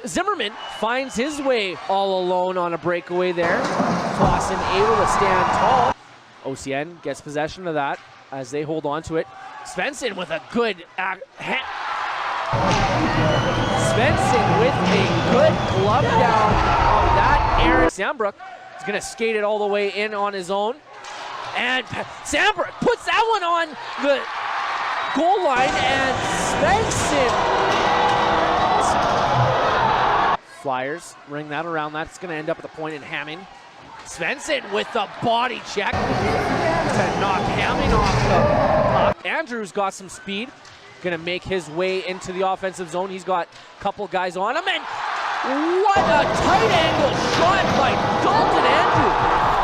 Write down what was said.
Zimmerman finds his way all alone on a breakaway there. Clausen able to stand tall. OCN gets possession of that as they hold on to it. Svensson with a good Svensson with a good glove down on that. Aaron Sandbrook is going to skate it all the way in on his own. And Sandbrook puts that one on the goal line, and Svensson. Flyers ring that around. That's going to end up at the point in Hamming. Svensson with the body check to knock Hamming off the puck. Andrews got some speed. Going to make his way into the offensive zone. He's got a couple guys on him, and what a tight angle shot by Dalton Andrews.